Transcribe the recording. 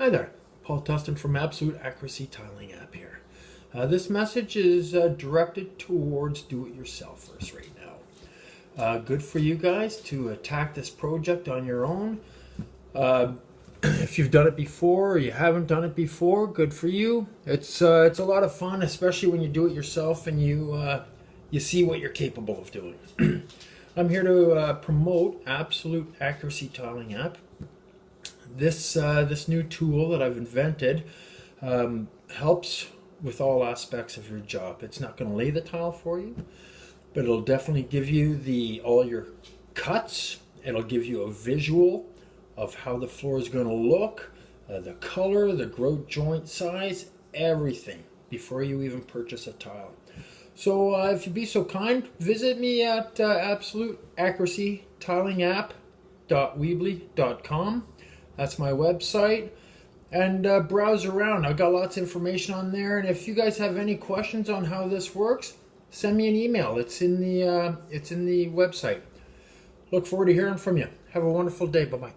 Hi there, Paul Tustin from Absolute Accuracy Tiling App here. This message is directed towards do-it-yourselfers right now. Good for you guys to attack this project on your own. If you've done it before or you haven't done it before, good for you. It's a lot of fun, especially when you do it yourself and you see what you're capable of doing. I'm here to promote Absolute Accuracy Tiling App. This new tool that I've invented helps with all aspects of your job. It's not going to lay the tile for you, but it'll definitely give you all your cuts. It'll give you a visual of how the floor is going to look, the color, the grout joint size, everything before you even purchase a tile. So if you'd be so kind, visit me at absoluteaccuracytilingapp.weebly.com. That's my website, and browse around. I've got lots of information on there, and if you guys have any questions on how this works, send me an email. It's in the website. Look forward to hearing from you. Have a wonderful day. Bye-bye.